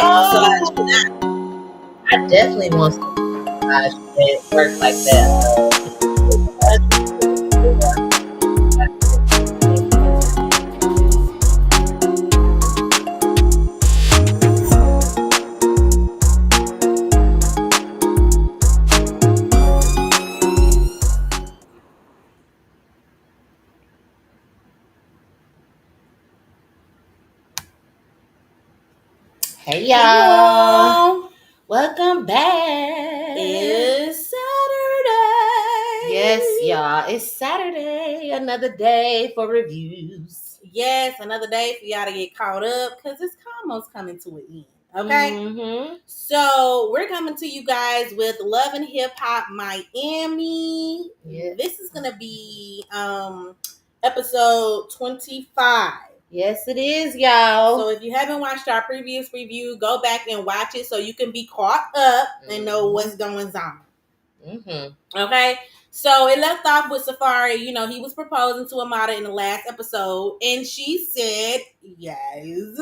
massage for that. I definitely want some massage that work like that. Hey y'all, welcome back. It's Saturday. Yes, y'all, it's Saturday. Another day for reviews. Yes, another day for y'all to get caught up because it's almost coming to an end. Okay. Mm-hmm. So we're coming to you guys with Love and Hip Hop Miami. Yes. This is gonna be episode 25. Yes, it is, y'all. So if you haven't watched our previous review, go back and watch it so you can be caught up and know what's going on. Mm-hmm. Okay, so it left off with Safari. You know, he was proposing to Amada in the last episode, and she said yes.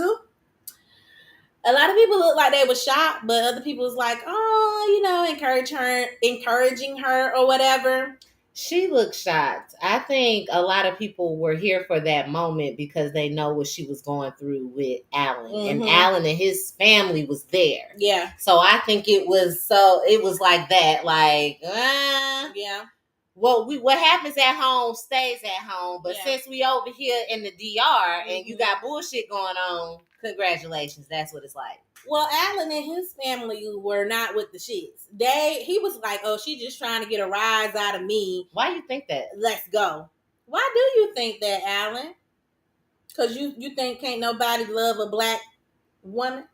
A lot of people look like they were shocked, but other people was like, oh, you know, encouraging her or whatever. She looked shocked. I think a lot of people were here for that moment because they know what she was going through with Alan. Mhm. And Alan and his family was there. Yeah. So I think it was like that. Like, Yeah. well, what happens at home stays at home. But Yeah. since we over here in the DR and you Mhm. got bullshit going on, congratulations. That's what it's like. Well, Alan and his family were not with the shits. He was like, oh, she just trying to get a rise out of me. Why you think that? Let's go. Why do you think that, Alan? Because you think can't nobody love a black woman?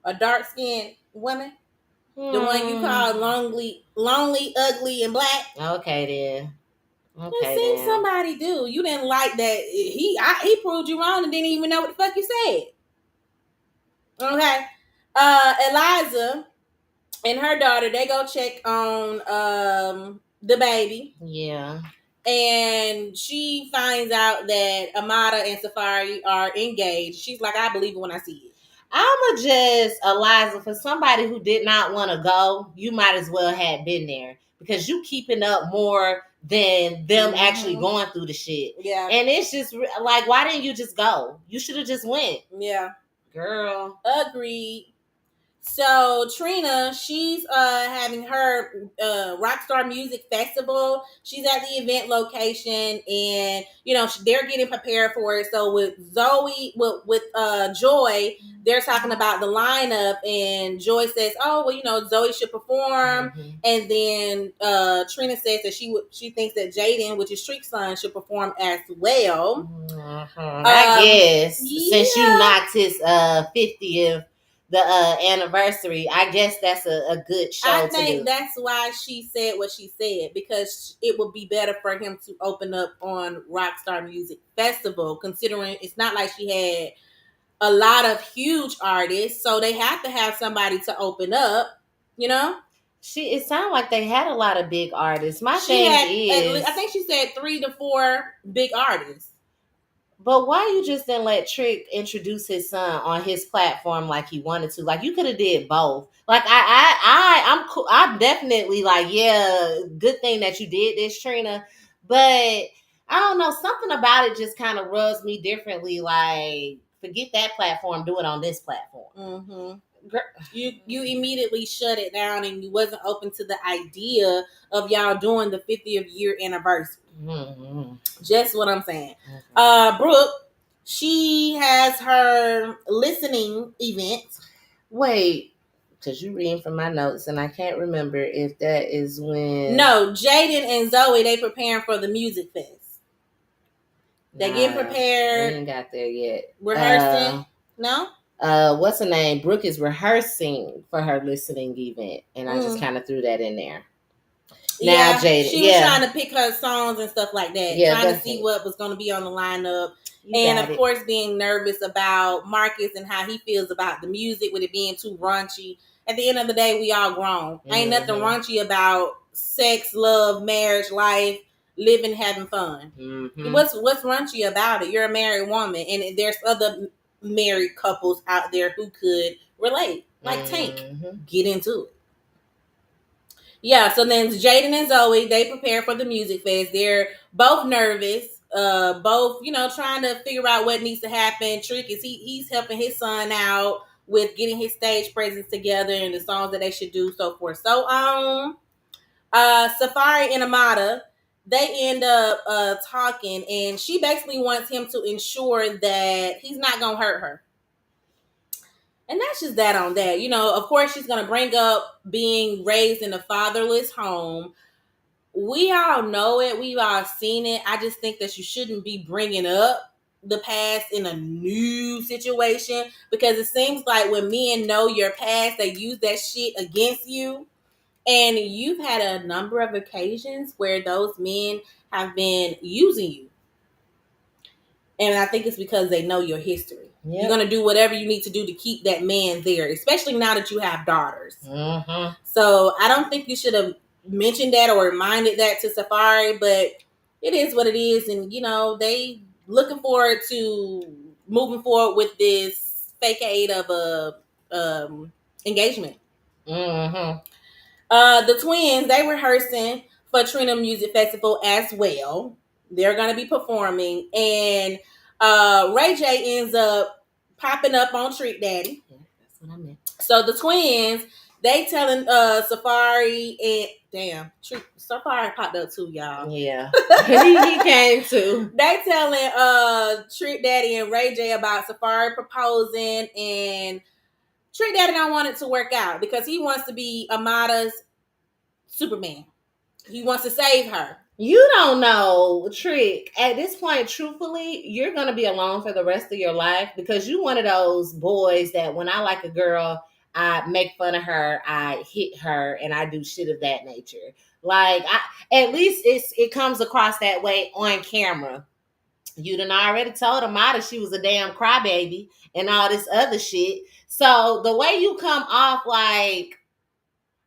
A dark-skinned woman? The one you call lonely, ugly, and black? Okay, then. It seems somebody do. You didn't like that. He proved you wrong and didn't even know what the fuck you said. Okay. Eliza and her daughter, they go check on the baby. Yeah. And she finds out that Amada and Safari are engaged. She's like, I believe it when I see it. I'ma just, Eliza, for somebody who did not want to go, you might as well have been there because you keeping up more than them actually going through the shit. Yeah. And it's just like, why didn't you just go? You should have just went. Yeah. Girl. Agreed. So Trina, she's having her Rockstar Music Festival. She's at the event location, and you know they're getting prepared for it. So with Zoe, with Joy, they're talking about the lineup, and Joy says, "Oh, well, you know Zoe should perform," and then Trina says that she thinks that Jaden, which is Street's son, should perform as well. I guess since you knocked his 50th. The anniversary, I guess that's a good show. I think that's why she said what she said, because it would be better for him to open up on Rockstar Music Festival, considering it's not like she had a lot of huge artists, so they have to have somebody to open up, you know? It sounded like they had a lot of big artists. I think she said 3 to 4 big artists. But why you just didn't let Trick introduce his son on his platform like he wanted to? Like you could have did both. Like I'm cool. I'm definitely like, yeah, good thing that you did this, Trina. But I don't know, something about it just kind of rubs me differently. Like, forget that platform, do it on this platform. Mm-hmm. You immediately shut it down, and you wasn't open to the idea of y'all doing the 50th year anniversary. Mm-hmm. Just what I'm saying. Brooke, she has her listening event. Wait, because you reading from my notes, and I can't remember if that is when. No, Jaden and Zoe, they preparing for the music fest. They getting prepared. We ain't got there yet. Rehearsing. No. What's her name? Brooke is rehearsing for her listening event, and I just kind of threw that in there. Now, Jaden, she was trying to pick her songs and stuff like that, trying to see what was going to be on the lineup, and of course, being nervous about Marcus and how he feels about the music, with it being too raunchy. At the end of the day, we all grown. Ain't nothing raunchy about sex, love, marriage, life, living, having fun. What's raunchy about it? You're a married woman, and there's other married couples out there who could relate. Like Tank, Mm-hmm. get into it. Yeah, so then Jaden and Zoe, they prepare for the music fest. They're both nervous, both, trying to figure out what needs to happen. Trick is he's helping his son out with getting his stage presence together and the songs that they should do, so forth. So Safari and Amada, they end up talking, and she basically wants him to ensure that he's not gonna hurt her. And that's just that on that. Of course, she's going to bring up being raised in a fatherless home. We all know it. We've all seen it. I just think that you shouldn't be bringing up the past in a new situation, because it seems like when men know your past, they use that shit against you. And you've had a number of occasions where those men have been using you. And I think it's because they know your history. Yep. You're going to do whatever you need to do to keep that man there, especially now that you have daughters. Mm-hmm. So I don't think you should have mentioned that or reminded that to Safari, but it is what it is. And, they looking forward to moving forward with this facade of a engagement. Mm-hmm. The twins, they rehearsing for Trina Music Festival as well. They're going to be performing, and Ray J ends up popping up on Trick Daddy. Yeah, that's what I meant. So the twins, they telling Safari and Safari popped up too, y'all. Yeah, he came too. They telling Trick Daddy and Ray J about Safari proposing, and Trick Daddy don't want it to work out because he wants to be Amada's Superman. He wants to save her. You don't know, Trick. At this point, truthfully, you're going to be alone for the rest of your life, because you one of those boys that when I like a girl, I make fun of her, I hit her, and I do shit of that nature. Like, at least it comes across that way on camera. You done already told Amada she was a damn crybaby and all this other shit. So the way you come off, like,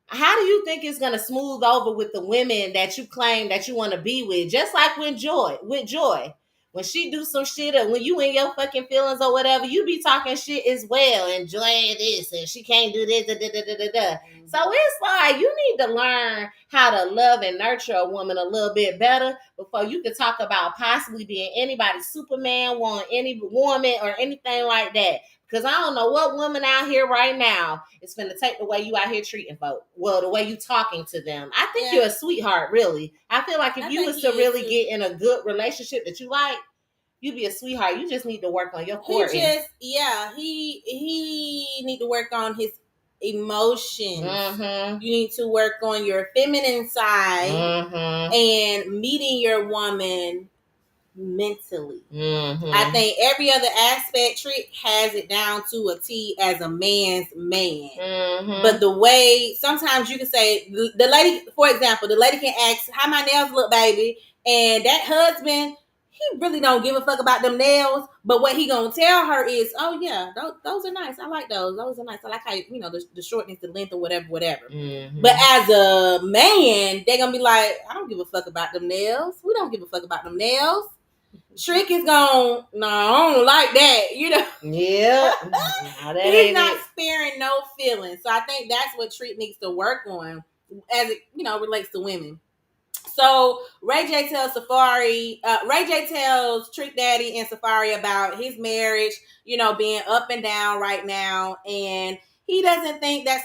how do you think it's gonna smooth over with the women that you claim that you want to be with? Just like with Joy, when she do some shit, or when you in your fucking feelings or whatever, you be talking shit as well. And Joy this, and she can't do this, da, da, da, da, da. So it's like you need to learn how to love and nurture a woman a little bit better before you can talk about possibly being anybody's Superman, want any woman or anything like that. Because I don't know what woman out here right now is finna take the way you out here treating folk. Well, the way you talking to them. I think you're a sweetheart, really. I feel like if you was to really get in a good relationship that you like, you'd be a sweetheart. You just need to work on your courting. He need to work on his emotions. Mm-hmm. You need to work on your feminine side, mm-hmm. and meeting your woman mentally. Mm-hmm. I think every other aspect, Trick has it down to a T as a man's man. Mm-hmm. But the way sometimes you can say the lady, for example, the lady can ask, "How my nails look, baby?" And that husband, he really don't give a fuck about them nails. But what he gonna tell her is, "Oh yeah, those are nice. I like those. Those are nice. I like how the shortness, the length, or whatever." Mm-hmm. But as a man, they're gonna be like, "I don't give a fuck about them nails. We don't give a fuck about them nails." Trick is gone. No, I don't like that. Yeah. He's not sparing no feelings. So I think that's what Trick needs to work on as it relates to women. So Ray J tells Trick Daddy and Safari about his marriage, being up and down right now, and he doesn't think that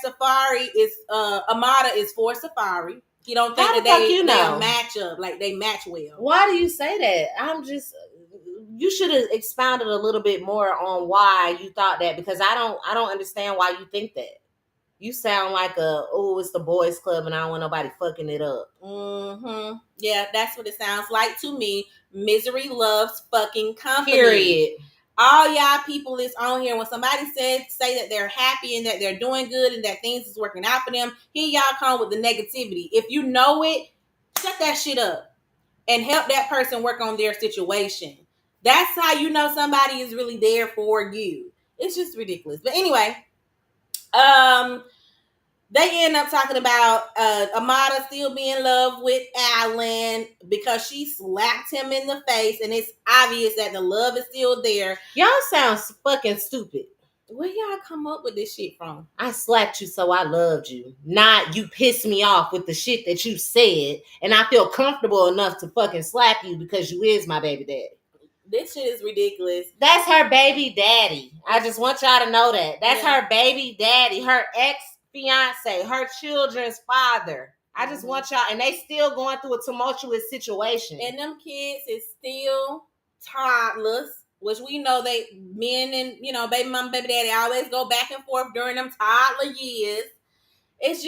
Amada is for Safari. He don't think that they match up, like they match well. Why do you say that? You should have expounded a little bit more on why you thought that, because I don't understand why you think that. You sound like it's the boys club and I don't want nobody fucking it up. Mm-hmm. Yeah, that's what it sounds like to me. Misery loves fucking company. Period. All y'all people is on here. When somebody say that they're happy and that they're doing good and that things is working out for them, here y'all come with the negativity. If you know it, shut that shit up and help that person work on their situation. That's how you know somebody is really there for you. It's just ridiculous. But anyway, they end up talking about Amada still being in love with Alan because she slapped him in the face, and it's obvious that the love is still there. Y'all sound fucking stupid. Where y'all come up with this shit from? I slapped you, so I loved you. Not you pissed me off with the shit that you said, and I feel comfortable enough to fucking slap you because you is my baby daddy. This shit is ridiculous. That's her baby daddy. I just want y'all to know that. That's her baby daddy, her ex-fiance, her children's father. I just want y'all, and they still going through a tumultuous situation. And them kids is still toddlers, which we know men and, baby mama, baby daddy always go back and forth during them toddler years. It's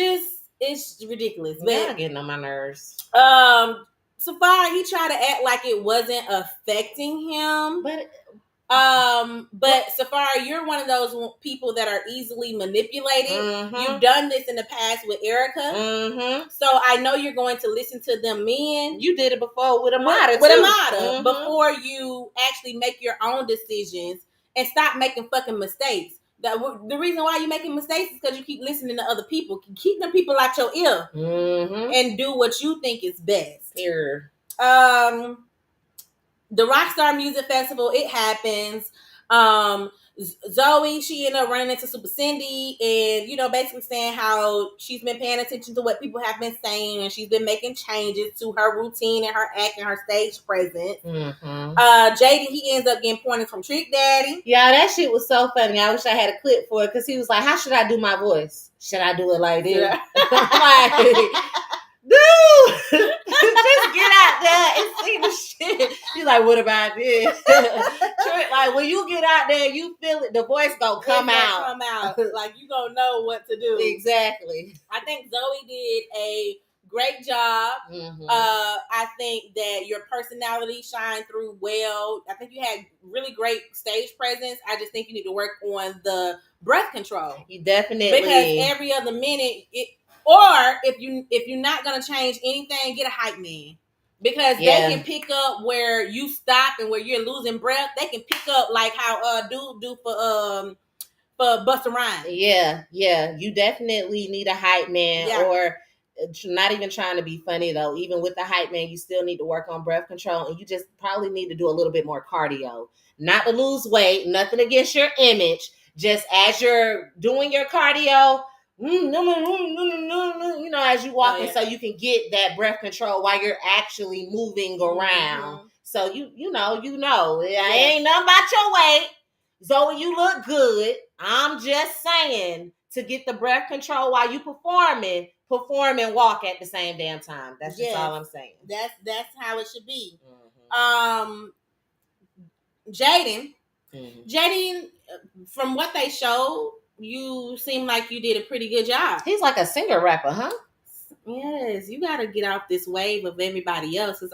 ridiculous. But getting on my nerves. Safaree, he tried to act like it wasn't affecting him. But Safaree, you're one of those people that are easily manipulated. Mm-hmm. You've done this in the past with Erica. Mm-hmm. So I know you're going to listen to them men. You did it before with Amada. Mm-hmm. Before you actually make your own decisions and stop making fucking mistakes. The reason why you're making mistakes is because you keep listening to other people. Keep them people out your ear. Mm-hmm. And do what you think is best. Here. The Rockstar Music Festival, it happens. Zoe, she ended up running into Super Cindy and, basically saying how she's been paying attention to what people have been saying and she's been making changes to her routine and her act and her stage presence. Mm-hmm. Jaden, he ends up getting pointers from Trick Daddy. Yeah, that shit was so funny. I wish I had a clip for it because he was like, how should I do my voice? Should I do it like this? Yeah. Like, dude, just get out there and see the shit. He's like, what about this? Like, when you get out there, you feel it, the voice gonna come out. Like, you gonna know what to do. Exactly. I think Zoe did a great job. Mm-hmm. I think that your personality shined through well. I think you had really great stage presence. I just think you need to work on the breath control. You definitely. Because every other minute, or if you're not gonna change anything, get a hype man. Because they can pick up where you stop and where you're losing breath. They can pick up like how dude do for Busta Rhymes. Yeah. You definitely need a hype man or not even trying to be funny though. Even with the hype man, you still need to work on breath control and you just probably need to do a little bit more cardio. Not to lose weight, nothing against your image. Just as you're doing your cardio, as you walk in, so you can get that breath control while you're actually moving around. Mm-hmm. So you know, it ain't nothing about your weight. Zoe, you look good. I'm just saying to get the breath control while you perform and walk at the same damn time. That's just all I'm saying. That's how it should be. Mm-hmm. Jaden, from what they showed, you seem like you did a pretty good job. He's like a singer rapper, huh? Yes, you got to get off this wave of everybody else because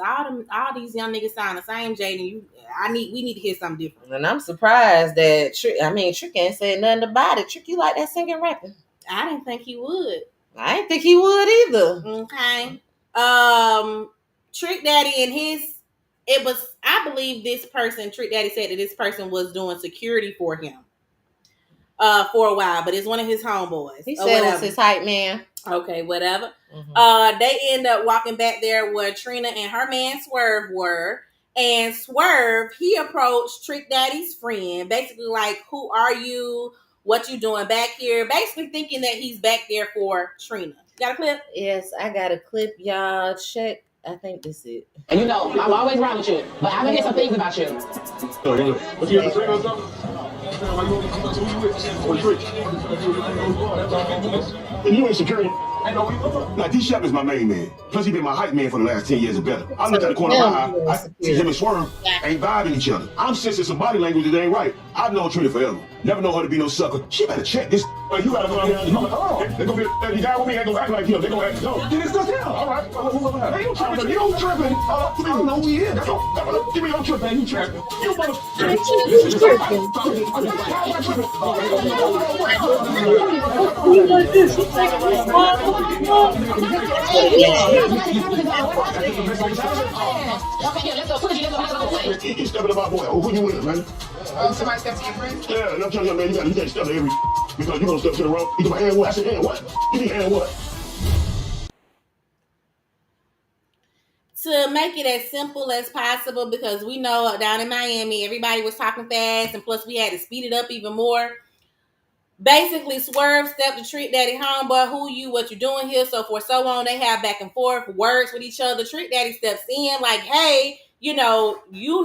all these young niggas sound the same. Jaden, we need to hear something different. And I'm surprised that Trick ain't said nothing about it. Trick, you like that singing rapping? I didn't think he would. I didn't think he would either. Okay. Trick Daddy and I believe this person, Trick Daddy said that this person was doing security for him. For a while, but it's one of his homeboys. He said it was his hype man. Okay, whatever. Mm-hmm. They end up walking back there where Trina and her man Swerve were. And Swerve, he approached Trick Daddy's friend, basically like, who are you? What you doing back here? Basically thinking that he's back there for Trina. Got a clip? Yes, I got a clip, y'all. Check. I think this is it. And I'm always around with you, but I'm gonna get some things about you. What you got the or something? And you ain't security. Now, D-Shep is my main man. Plus, he been my hype man for the last 10 years or better. I look at the corner of my eye. I see him and Swerve ain't vibing each other. I'm sensing some body language that ain't right. I've known Trina forever. Never know her to be no sucker. She better check this. You gotta go out here. They're gonna be, you got with me, they gonna act like him. They gonna act, no. Then it's just him. All right. Hey, you tripping. You tripping. I don't know who he is. Give me your trip, man. You tripping. You You stepping up our boy. Who you with, man? Somebody step to your friend? Yeah, and I'm telling you, man, you can't step to every, because you gonna step to the wrong. You go, and what? I said, and what? You mean, and what? To make it as simple as possible, because we know down in Miami, everybody was talking fast, and plus we had to speed it up even more. Basically, Swerve stepped to Trick Daddy homeboy, who you, what you doing here, so forth, so on. They have back and forth words with each other. Trick Daddy steps in like, hey, you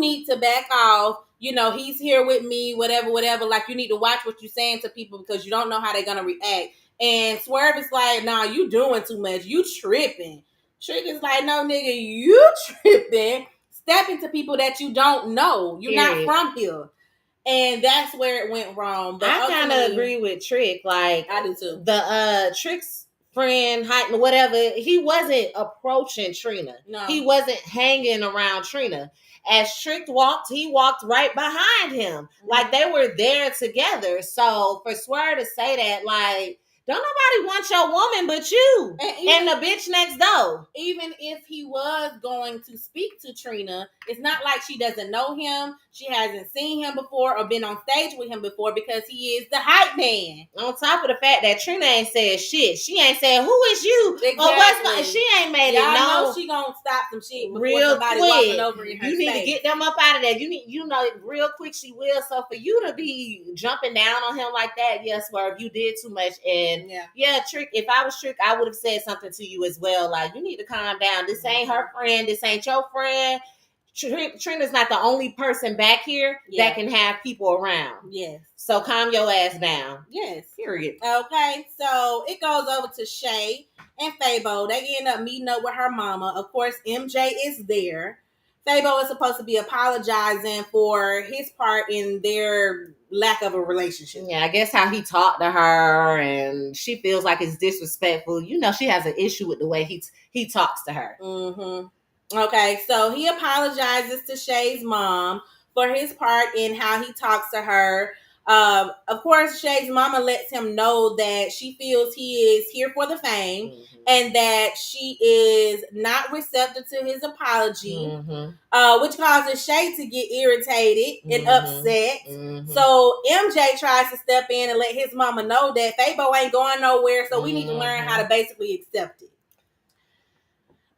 need to back off. He's here with me, whatever. Like, you need to watch what you're saying to people because you don't know how they're going to react. And Swerve is like, nah, you doing too much. You tripping. Trick is like, no, nigga, you tripping. Step into people that you don't know. You're not from here. And that's where it went wrong. But I kind of agree with Trick. Like, I do too. The Trick's friend, Hype, whatever, he wasn't approaching Trina. No. He wasn't hanging around Trina. As Trick walked, he walked right behind him. Mm-hmm. Like, they were there together. So for Swerve to say that, like, don't nobody want your woman but you and the bitch next door. Even if he was going to speak to Trina, it's not like she doesn't know him. She hasn't seen him before or been on stage with him before because he is the hype man. On top of the fact that Trina ain't said shit. She ain't said, who is you? Exactly. Or what's my, she ain't made Y'all it known. know she gonna stop some shit before real somebody quick. walking over in her You need space. to get them up out of there. Real quick she will. So for you to be jumping down on him like that, yes, Swerve, you did too much. And yeah, Trick, if I was Trick, I would have said something to you as well. Like, you need to calm down. This ain't her friend. This ain't your friend. Trina's not the only person back here that can have people around. Yes. So calm your ass down. Yes. Period. Okay, so it goes over to Shay and Fabo. They end up meeting up with her mama. Of course, MJ is there. Fabo is supposed to be apologizing for his part in their lack of a relationship. Yeah, I guess how he talked to her, and she feels like it's disrespectful. She has an issue with the way he talks to her. Mm-hmm. Okay, so he apologizes to Shay's mom for his part in how he talks to her. Of course, Shay's mama lets him know that she feels he is here for the fame and that she is not receptive to his apology, which causes Shay to get irritated and upset. So MJ tries to step in and let his mama know that Fabo ain't going nowhere, so we need to learn how to basically accept it.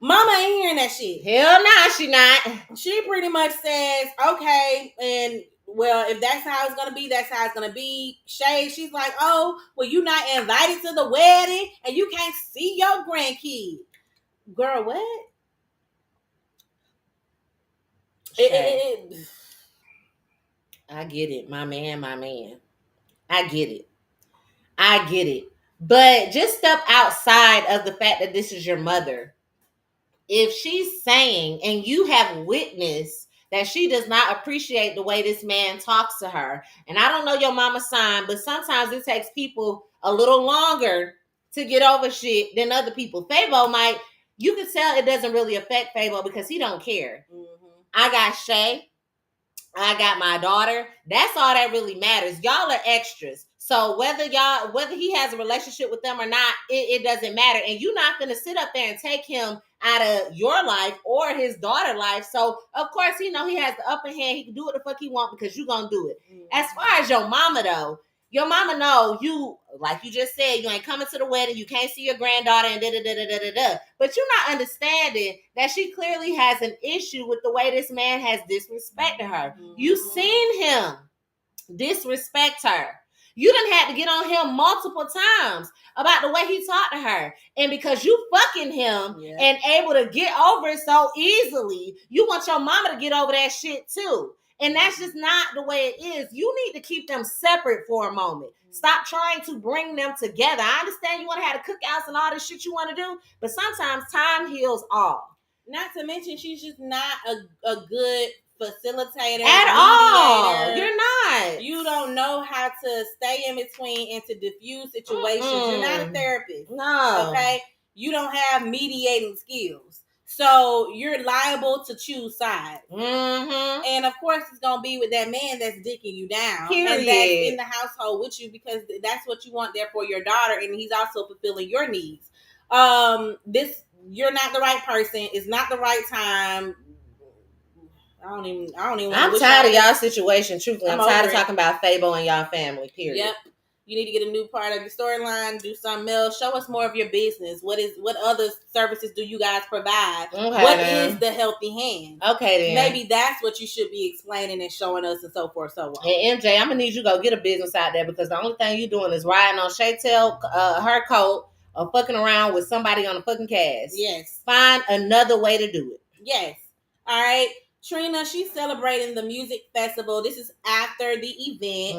Mama ain't hearing that shit. Hell nah, she not. She pretty much says, okay, and well, if that's how it's gonna be, that's how it's gonna be. Shay, she's like, oh, well, you not invited to the wedding and you can't see your grandkid. Girl, what? I get it. My man. I get it. But just step outside of the fact that this is your mother. If she's saying, and you have witnessed that she does not appreciate the way this man talks to her, and I don't know your mama's sign, but sometimes it takes people a little longer to get over shit than other people. Fabo you can tell it doesn't really affect Fabo because he don't care. I got Shay. I got my daughter. That's all that really matters. Y'all are extras. So whether he has a relationship with them or not, it doesn't matter. And you're not going to sit up there and take him out of your life or his daughter's life. So of course, he has the upper hand. He can do what the fuck he want because you're going to do it. As far as your mama though, your mama know you, like you just said, you ain't coming to the wedding. You can't see your granddaughter and da-da-da-da-da-da. But you're not understanding that she clearly has an issue with the way this man has disrespected her. You seen him disrespect her. You done had to get on him multiple times about the way he talked to her. And because you fucking him and able to get over it so easily, you want your mama to get over that shit too. And that's just not the way it is. You need to keep them separate for a moment. Stop trying to bring them together. I understand you want to have the cookouts and all this shit you want to do, but sometimes time heals all. Not to mention, she's just not a good facilitator at all. You're not. You don't know how to stay in between and to diffuse situations. You're not a therapist. No. Okay? You don't have mediating skills. So you're liable to choose sides. And of course, it's going to be with that man that's dicking you down. Period. And that's in the household with you because that's what you want there for your daughter. And he's also fulfilling your needs. You're not the right person. It's not the right time. I don't even I'm tired of y'all situation, truthfully. I'm tired of talking about Fabo and y'all family, period. Yep. You need to get a new part of your storyline, do something else. Show us more of your business. What other services do you guys provide? Okay, what then. is the Healthy Hand? Okay, then. Maybe that's what you should be explaining and showing us and so forth, so on. And MJ, I'm going to need you to go get a business out there because the only thing you doing is riding on Shaytel, her coat, or fucking around with somebody on a fucking cast. Yes. Find another way to do it. Yes. All right. Trina, she's celebrating the music festival. This is after the event,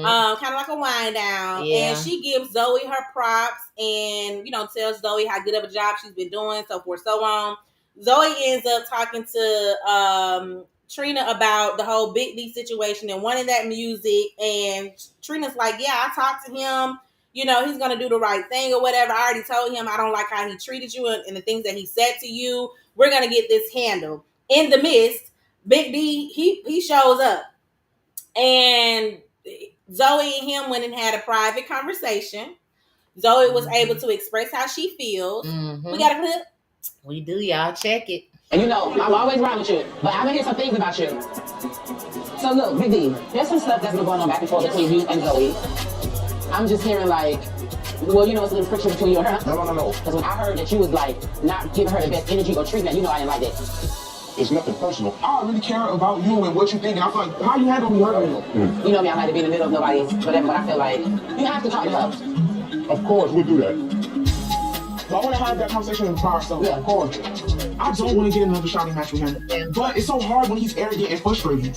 kind of like a wind down. Yeah. And she gives Zoe her props and, tells Zoe how good of a job she's been doing, so forth, so on. Zoe ends up talking to Trina about the whole Big D situation and wanting that music. And Trina's like, yeah, I talked to him. He's going to do the right thing or whatever. I already told him I don't like how he treated you and the things that he said to you. We're going to get this handled. In the midst, Big D, he shows up. And Zoe and him went and had a private conversation. Zoe was able to express how she feels. We got a clip? We do, y'all. Check it. And I'm always around with you, but I'm gonna hear some things about you. So look, Big D, there's some stuff that's been going on back and forth between you and Zoe. I'm just hearing it's a little friction between you and her. No. Because when I heard that you was not giving her the best energy or treatment, I didn't like that. It's nothing personal. I really care about you and what you think, and I feel like how you handle me hurting me. You know me, I like to be in the middle of nobody's whatever, but I feel like you have to talk to her. Of course, we'll do that. But I want to have that conversation by ourselves. Yeah, of course. I don't want to get another shouting match with him. But it's so hard when he's arrogant and frustrated.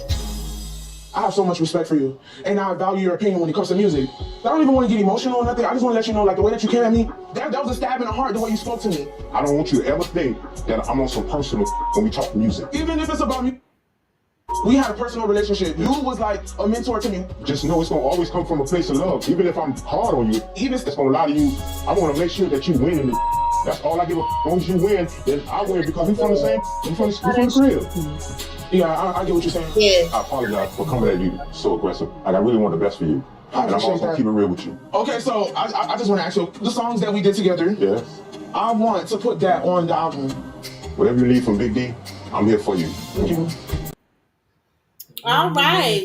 I have so much respect for you, and I value your opinion when it comes to music. I don't even want to get emotional or nothing. I just want to let you know, the way that you came at me, that was a stab in the heart, the way you spoke to me. I don't want you to ever think that I'm on some personal when we talk music. Even if it's about me, we had a personal relationship. You was like a mentor to me. Just know it's going to always come from a place of love. Even if I'm hard on you, even if it's going to lie to you, I want to make sure that you win in it. That's all I give a as long as you win, then I win because we from the crib. Yeah, I get what you're saying. Yeah. I apologize for coming at you so aggressive. I really want the best for you. And I'm also going to keep it real with you. Okay, so I just want to ask you, the songs that we did together, Yes. I want to put that on the album. Whatever you need from Big D, I'm here for you. Thank you. All right.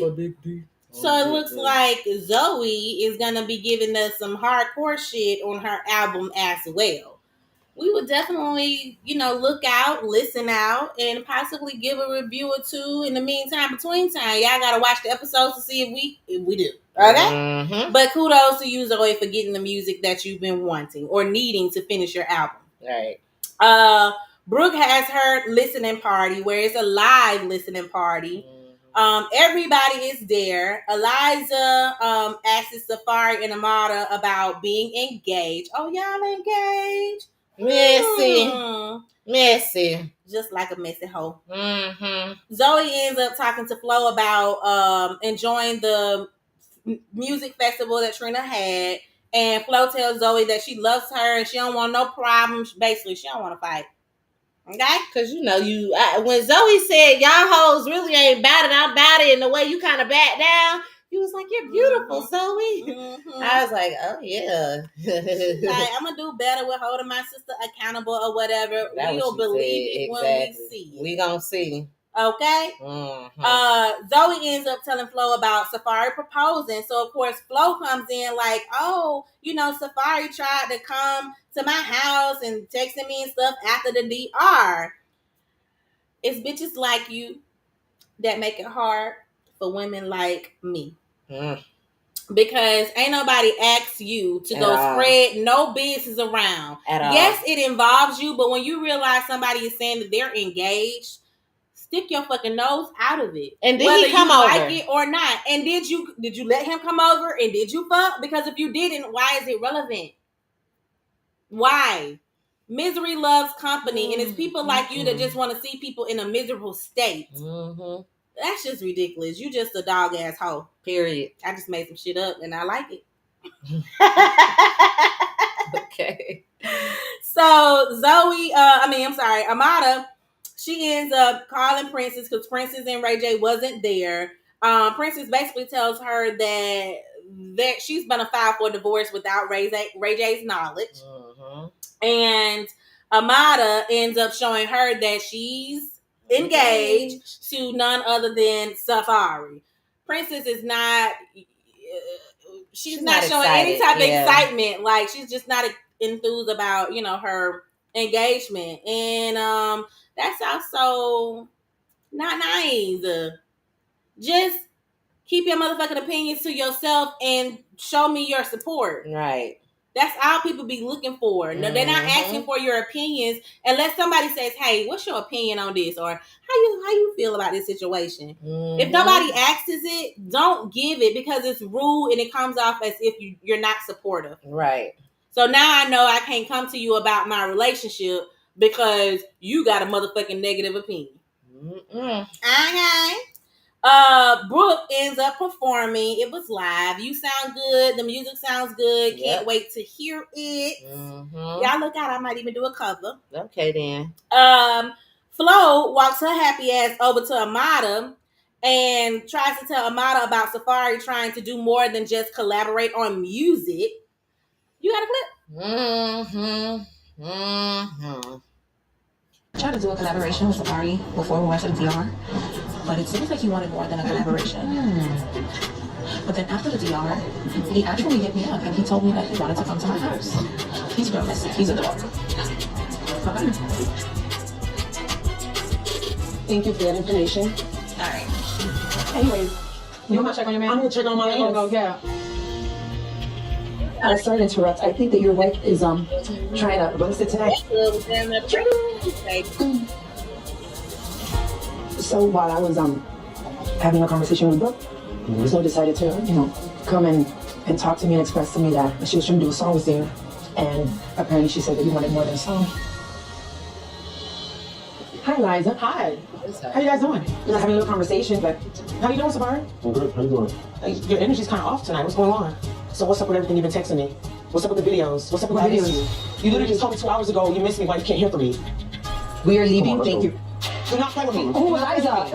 So it looks like Zoe is going to be giving us some hardcore shit on her album as well. We would definitely, look out, listen out, and possibly give a review or two in the meantime, between time. Y'all got to watch the episodes to see if we do. Okay? But kudos to you, Zoe, for getting the music that you've been wanting or needing to finish your album. Right. Brooke has her listening party where it's a live listening party. Everybody is there. Eliza asks Safari and Amada about being engaged. Oh, y'all engaged? Messy. Just like a messy hoe. Zoe ends up talking to Flo about enjoying the music festival that Trina had. And Flo tells Zoe that she loves her and she don't want no problems. Basically, she don't want to fight. Okay? Because, when Zoe said, y'all hoes really ain't about it, I'm about it, and the way you kind of back down, you was like, you're beautiful, Zoe. I was like, oh, yeah. Like, I'm going to do better with holding my sister accountable or whatever. We'll believe it when we see it. We going to see. Okay? Zoe ends up telling Flo about Safari proposing. So, of course, Flo comes in like, oh, Safari tried to come to my house and texting me and stuff after the DR. It's bitches like you that make it hard for women like me. Because ain't nobody asked you to go spread no business around. Yes, it involves you, but when you realize somebody is saying that they're engaged, stick your fucking nose out of it. And did he come over? Like it or not. And did you let him come over and did you fuck? Because if you didn't, why is it relevant? Why? Misery loves company, and it's people like you that just want to see people in a miserable state. That's just ridiculous. You just a dog ass hoe. Period. I just made some shit up and I like it. Okay. So Amada, she ends up calling Princess because Princess and Ray J wasn't there. Princess basically tells her that she's gonna file for divorce without Ray J's knowledge. And Amada ends up showing her that she's engaged to none other than Safari. Princess is not she's not showing excited. Any type of excitement. Like she's just not enthused about, you know, her engagement. And that's also not nice. Just keep your motherfucking opinions to yourself and show me your support. Right. That's all people be looking for. No, they're not asking for your opinions unless somebody says, "Hey, what's your opinion on this?" or how you feel about this situation. If nobody asks it, don't give it because it's rude and it comes off as if you're not supportive. Right. So now I know I can't come to you about my relationship because you got a motherfucking negative opinion. Okay. Brooke ends up performing. It was live. You sound good. The music sounds good. Can't wait to hear it. Y'all look out. I might even do a cover. Okay then. Flo walks her happy ass over to Amada and tries to tell Amada about Safari trying to do more than just collaborate on music. You got a clip? I tried to do a collaboration with Safari before we went to the DR, but it seems like he wanted more than a collaboration. But then after the DR, he actually hit me up and he told me that he wanted to come to my house. He's real messy. He's adorable. Okay. Thank you for that information. All right. Anyways, you want to check on your man? I'm gonna check on my man. Yeah. Sorry to interrupt. I think that your wife is trying to roast it tonight. So while I was having a conversation with Brooke, Snow decided to come and talk to me and express to me that she was trying to do a song with you, and apparently she said that you wanted more than a song. Hi, Liza. Hi. How you guys doing? We're not having a little conversation, but how you doing, Safari? I'm good. How you doing? Your energy's kind of off tonight. What's going on? So what's up with everything you've been texting me? What's up with the videos? What's up with the videos? You literally just told me 2 hours ago you missed me. Why you can't hear from me? We are leaving. Thank you. Do not play with me. Oh, Eliza.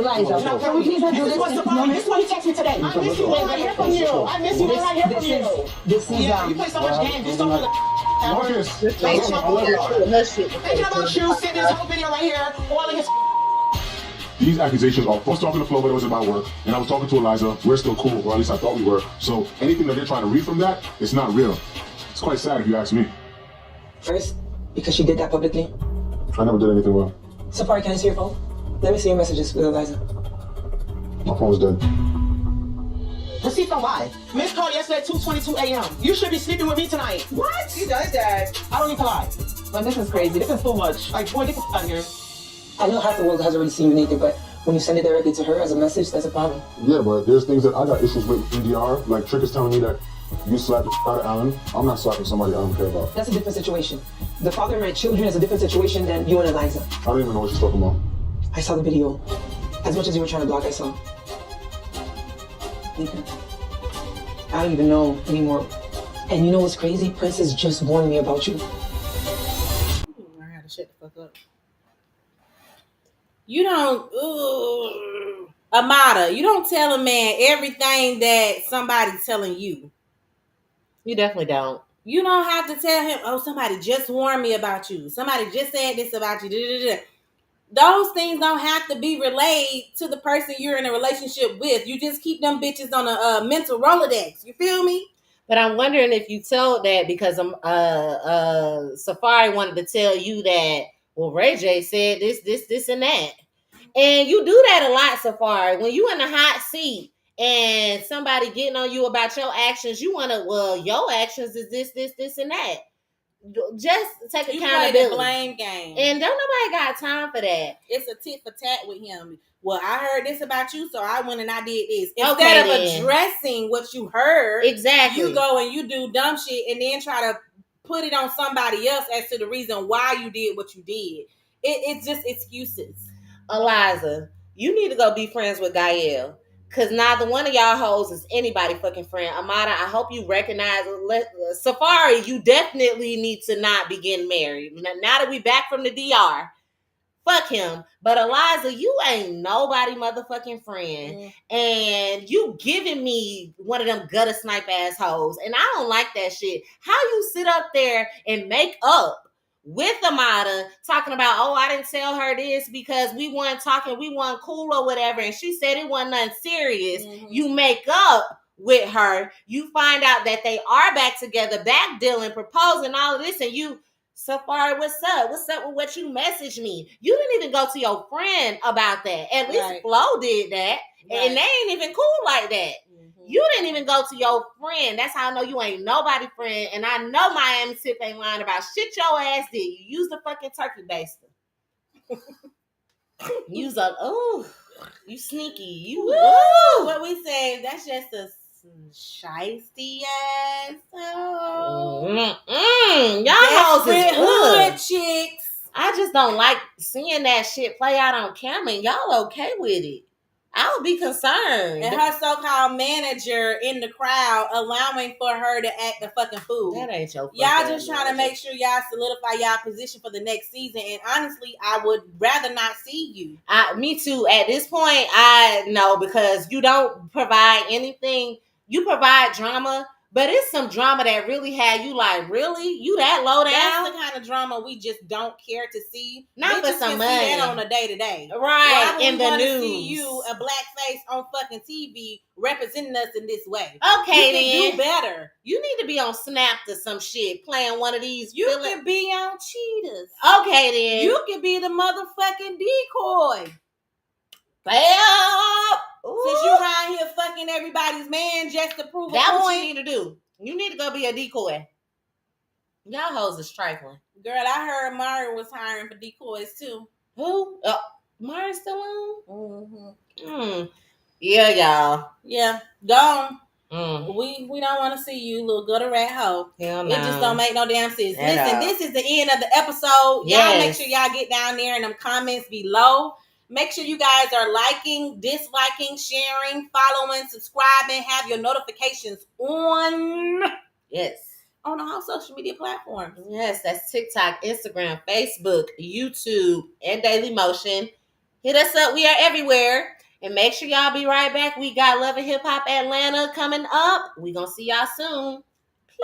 Can we please not do this? This is why you text me today. I miss you when I hear from you. I miss you when I hear from you. This is Yeah, you play so much games. You so much. Marcus, Thinking about you, sitting this whole video right here, oiling his. these accusations are. I was talking to Flo, but it was about work, and I was talking to Eliza. We're still cool, or at least I thought we were. So anything that they're trying to read from that, it's not real. It's quite sad if you ask me. First, because she did that publicly. I never did anything wrong. Safari, can I see your phone? Let me see your messages with Eliza. My phone's dead. Receipt from why? Missed call yesterday at 2:22 a.m. You should be sleeping with me tonight. What? He does that. I don't need to lie. But this is crazy. This is so much. Like, boy, get the fuck out of here. I know half the world has already seen you naked, but when you send it directly to her as a message, that's a problem. Yeah, but there's things that I got issues with in DR. Like Trick is telling me that you slapped the out of Alan. I'm not slapping somebody I don't care about. That's a different situation. The father of my children is a different situation than you and Eliza. I don't even know what she's talking about. I saw the video. As much as you were trying to block, I saw. Okay. I don't even know anymore. And you know what's crazy? Princess just warned me about you. Learn how to shut the fuck up. You don't, Amada, you don't tell a man everything that somebody's telling you. You definitely don't. You don't have to tell him, oh, somebody just warned me about you. Somebody just said this about you. Da-da-da-da. Those things don't have to be relayed to the person you're in a relationship with. You just keep them bitches on a mental Rolodex. You feel me? But I'm wondering if you told that because Safari wanted to tell you that, well, Ray J said this, and that. And you do that a lot, Safari. When you in the hot seat and somebody getting on you about your actions, you want to, well, your actions is this, and that. Just take accountability. You play the blame game. And don't nobody got time for that. It's a tit for tat with him. Well, I heard this about you, so I went and I did this. Instead of addressing what you heard, exactly, you go and you do dumb shit and then try to put it on somebody else as to the reason why you did what you did. It's just excuses. Eliza, you need to go be friends with Gael. Because neither one of y'all hoes is anybody fucking friend. Amada, I hope you recognize, Safari, you definitely need to not be getting married. Now that we back from the DR, fuck him. But Eliza, you ain't nobody motherfucking friend. And you giving me one of them gutter snipe assholes. And I don't like that shit. How you sit up there and make up with Amada talking about, oh, I didn't tell her this because we weren't talking, we weren't cool or whatever, and she said it wasn't nothing serious. You make up with her. You find out that they are back together, back dealing, proposing, all of this, and you, Safari, what's up? What's up with what you messaged me? You didn't even go to your friend about that. At least Flo did that. Right. And they ain't even cool like that. You didn't even go to your friend. That's how I know you ain't nobody friend. And I know Miami Tip ain't lying about shit your ass did. You used a fucking turkey baster. Use a, you sneaky. You, what we say, that's just a shiesty ass. Y'all hoes is hood chicks. I just don't like seeing that shit play out on camera, and y'all okay with it. I would be concerned. And her so-called manager in the crowd allowing for her to act a fucking fool. That ain't your y'all just trying to make sure y'all solidify y'all position for the next season. And honestly, I would rather not see you. Me too. At this point, I know, because you don't provide anything. You provide drama, but it's some drama that really had you like, really? You that low down? That's the kind of drama we just don't care to see. Not for some money. See that on a day-to-day. Right, in the news. See you, a black face on fucking TV, representing us in this way. Okay, you can do better. You need to be on Snap or some shit, playing one of these. You can be on Cheetahs. Okay, then. You can be the motherfucking decoy. Since you around here fucking everybody's man just to prove that's a point. What you need to do. You need to go be a decoy. Y'all hoes is trifling. Girl, I heard Mari was hiring for decoys too. Who? Mari's still on? Yeah, y'all. Yeah, gone. We don't want to see you, little gutter rat hoe. Hell no. It just don't make no damn sense. Listen, this is the end of the episode. Yes. Y'all make sure y'all get down there in them comments below. Make sure you guys are liking, disliking, sharing, following, subscribing, have your notifications on. Yes. On all social media platforms. Yes, that's TikTok, Instagram, Facebook, YouTube, and Daily Motion. Hit us up. We are everywhere. And make sure y'all be right back. We got Love and Hip Hop Atlanta coming up. We gonna see y'all soon.